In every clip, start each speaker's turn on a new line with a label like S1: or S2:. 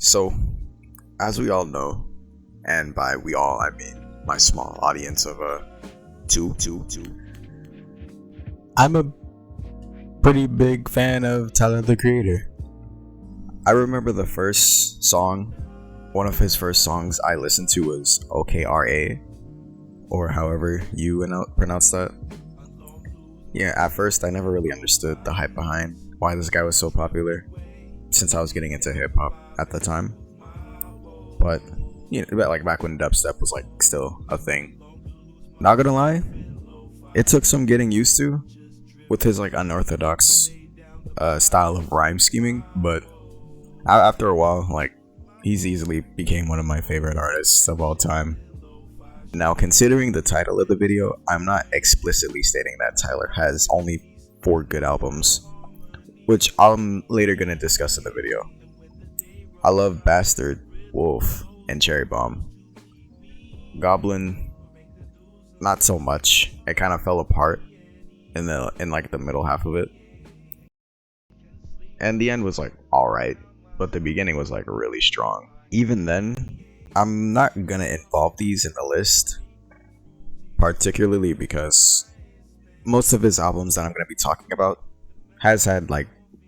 S1: So, as we all know, and by we all I mean my small audience of two.
S2: I'm a pretty big fan of Tyler the Creator.
S1: I remember the first song, one of his first songs I listened to was OKRA, or however you pronounce that. Yeah, at first I never really understood the hype behind why this guy was so popular, since I was getting into hip hop at the time. But like back when dubstep was like still a thing. Not gonna lie, it took some getting used to with his like unorthodox style of rhyme scheming, but after a while, like, he's easily became one of my favorite artists of all time. Now, considering the title of the video, I'm not explicitly stating that Tyler has only 4 good albums, which I'm later gonna discuss in the video. I love Bastard, Wolf, and Cherry Bomb. Goblin, not so much. It kind of fell apart in the middle half of it, and the end was like alright, but the beginning was like really strong. Even then, I'm not gonna involve these in the list, particularly because most of his albums that I'm gonna be talking about has had like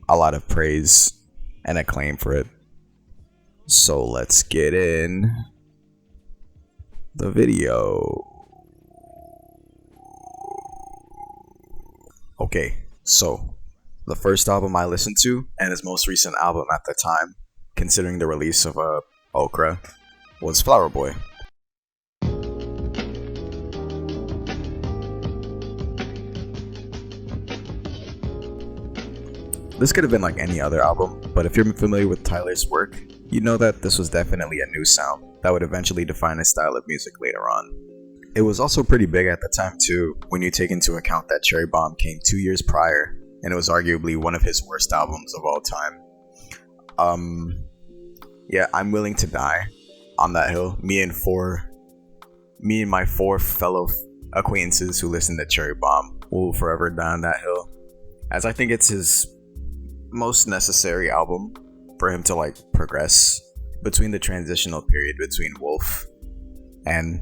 S1: a lot of praise and acclaim for it. So let's get in the video. Okay, so the first album I listened to, and his most recent album at the time, considering the release of Okra, was Flower Boy. This could have been like any other album, but if you're familiar with Tyler's work, you know that this was definitely a new sound that would eventually define his style of music later on. It was also pretty big at the time too, when you take into account that Cherry Bomb came 2 years prior, and it was arguably one of his worst albums of all time. Yeah, I'm Willing to Die on that hill. Me and my 4 fellow acquaintances who listen to Cherry Bomb will forever die on that hill, as I think it's his most necessary album for him to like progress between the transitional period between Wolf and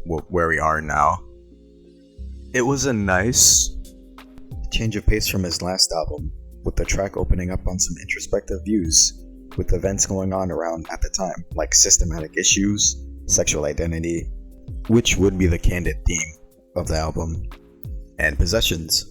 S1: where we are now. It was a nice change of pace from his last album, with the track opening up on some introspective views with events going on around at the time, like systematic issues, sexual identity, which would be the candid theme of the album, and possessions.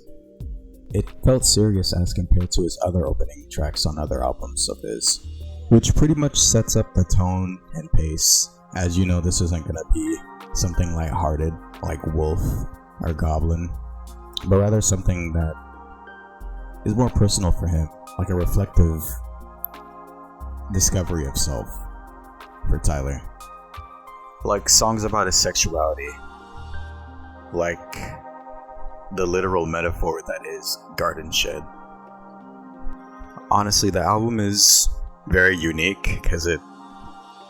S1: It felt serious as compared to his other opening tracks on other albums of his, which pretty much sets up the tone and pace, as you know this isn't gonna be something lighthearted like Wolf or Goblin, but rather something that is more personal for him, like a reflective discovery of self for Tyler. Like songs about his sexuality, like the literal metaphor that is Garden Shed. Honestly, the album is very unique because it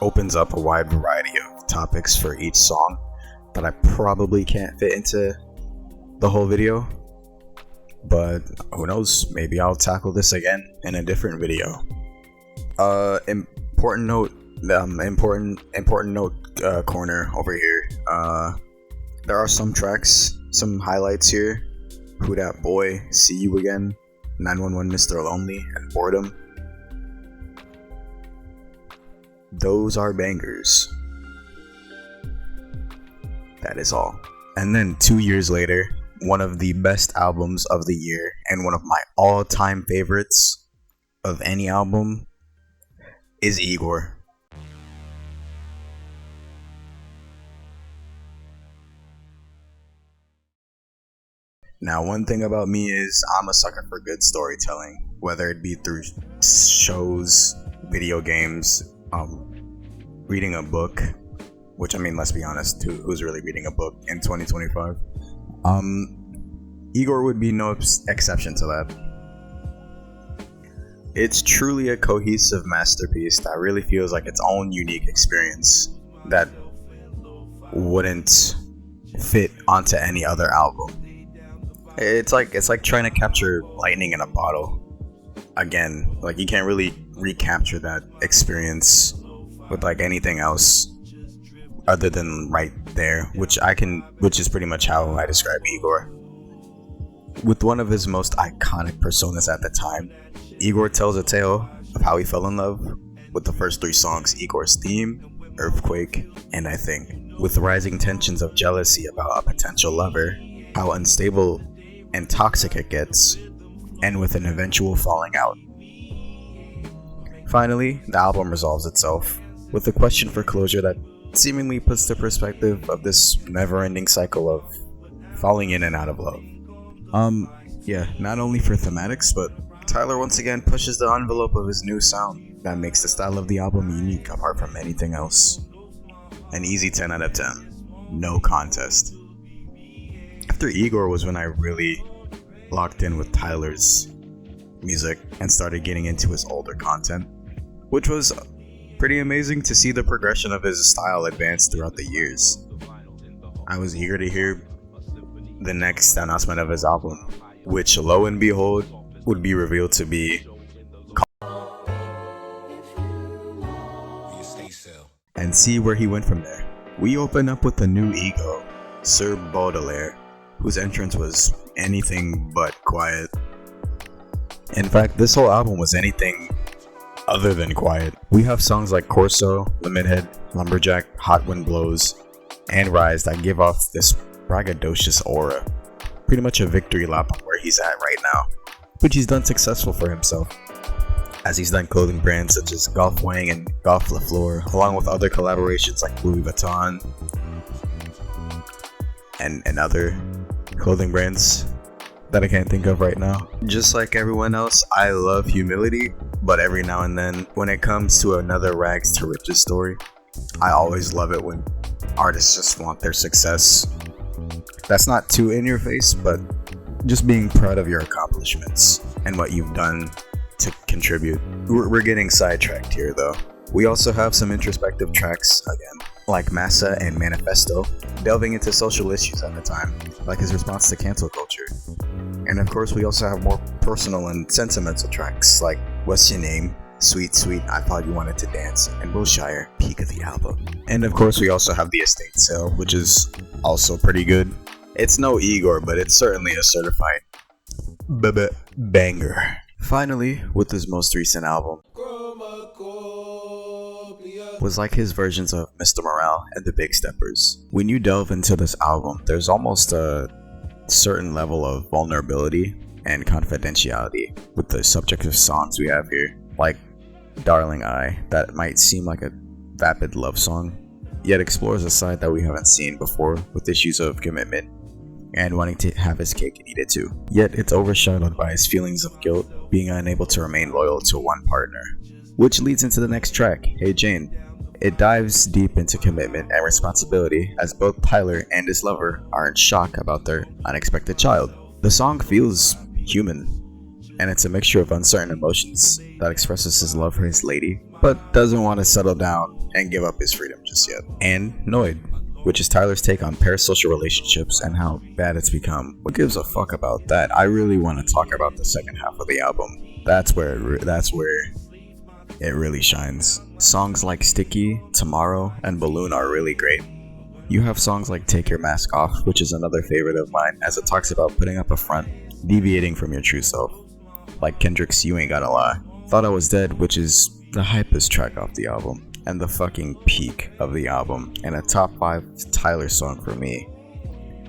S1: opens up a wide variety of topics for each song that I probably can't fit into the whole video, but who knows, maybe I'll tackle this again in a different video. Important note corner over here. There are some tracks, some highlights here: Who Dat Boy, See You Again, 911 Mr. Lonely, and Boredom. Those are bangers. That is all. And then 2 years later, one of the best albums of the year and one of my all-time favorites of any album is Igor. Now, one thing about me is I'm a sucker for good storytelling, whether it be through shows, video games, reading a book, which, I mean, let's be honest, who's really reading a book in 2025? Igor would be no exception to that. It's truly a cohesive masterpiece that really feels like its own unique experience that wouldn't fit onto any other album. It's like trying to capture lightning in a bottle. Again, like, you can't really recapture that experience with like anything else other than right there, which is pretty much how I describe Igor. With one of his most iconic personas at the time, Igor tells a tale of how he fell in love with the first 3 songs: Igor's Theme, Earthquake, and I Think. With rising tensions of jealousy about a potential lover, how unstable and toxic it gets, and with an eventual falling out. Finally, the album resolves itself with a question for closure that seemingly puts the perspective of this never-ending cycle of falling in and out of love. Not only for thematics, but Tyler once again pushes the envelope of his new sound that makes the style of the album unique apart from anything else. An easy 10 out of 10. No contest. After Igor was when I really locked in with Tyler's music and started getting into his older content, which was pretty amazing to see the progression of his style advance throughout the years. I was eager to hear the next announcement of his album, which lo and behold would be revealed to be and see where he went from there. We open up with a new ego, Sir Baudelaire, whose entrance was anything but quiet. In fact, this whole album was anything other than quiet. We have songs like Corso, Limithead, Lumberjack, Hot Wind Blows, and Rise that give off this braggadocious aura. Pretty much a victory lap on where he's at right now, which he's done successful for himself, as he's done clothing brands such as Golf Wang and Golf LaFleur, along with other collaborations like Louis Vuitton and other clothing brands that I can't think of right now. Just like everyone else, I love humility, but every now and then, when it comes to another rags to riches story, I always love it when artists just want their success. That's not too in your face, but just being proud of your accomplishments and what you've done to contribute. We're getting sidetracked here though. We also have some introspective tracks again, like Massa and Manifesto, delving into social issues at the time, like his response to cancel culture. And of course we also have more personal and sentimental tracks like What's Your Name, Sweet Sweet, I Thought You Wanted to Dance, and Wilshire, peak of the album. And of course we also have The Estate Sale, which is also pretty good. It's no Igor, but it's certainly a certified banger. Finally, with his most recent album, was like his versions of Mr. Morale and the Big Steppers. When you delve into this album, there's almost a certain level of vulnerability and confidentiality with the subjective songs we have here, like Darling I, that might seem like a vapid love song, yet explores a side that we haven't seen before with issues of commitment and wanting to have his cake and eat it too. Yet it's overshadowed by his feelings of guilt, being unable to remain loyal to one partner. Which leads into the next track, Hey Jane. It dives deep into commitment and responsibility as both Tyler and his lover are in shock about their unexpected child. The song feels human, and it's a mixture of uncertain emotions that expresses his love for his lady, but doesn't want to settle down and give up his freedom just yet. And Noid, which is Tyler's take on parasocial relationships and how bad it's become. What gives a fuck about that? I really want to talk about the second half of the album. That's where it really shines. Songs like Sticky, Tomorrow, and Balloon are really great. You have songs like Take Your Mask Off, which is another favorite of mine, as it talks about putting up a front, deviating from your true self. Like Kendrick's You Ain't Gotta Lie. Thought I Was Dead, which is the hypest track off the album, and the fucking peak of the album, and a top 5 Tyler song for me.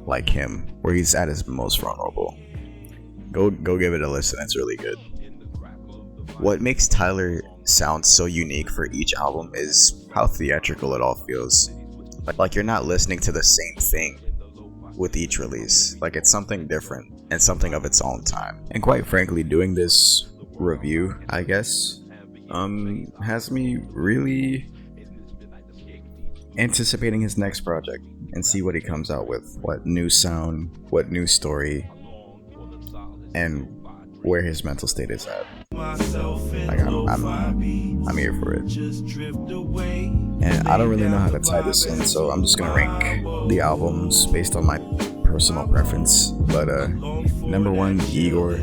S1: Like Him, where he's at his most vulnerable. Go give it a listen, it's really good. What makes Tyler sound so unique for each album is how theatrical it all feels. Like you're not listening to the same thing with each release. Like it's something different and something of its own time. And quite frankly, doing this review, I guess, has me really anticipating his next project and see what he comes out with. What new sound, what new story, and where his mental state is at. Like I'm here for it. And I don't really know how to tie this in, so I'm just gonna rank the albums based on my personal preference. But number 1, Igor.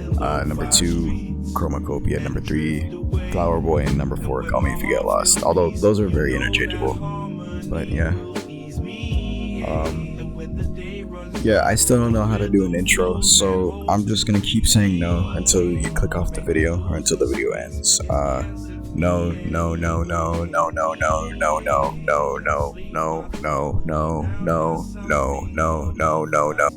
S1: Number 2, Chromacopia number 3, Flower Boy, and number 4, Call Me If You Get Lost. Although those are very interchangeable. But yeah. Yeah, I still don't know how to do an intro, so I'm just gonna keep saying no until you click off the video or until the video ends. No, no, no, no, no, no, no, no, no, no, no, no, no, no, no, no, no, no, no, no.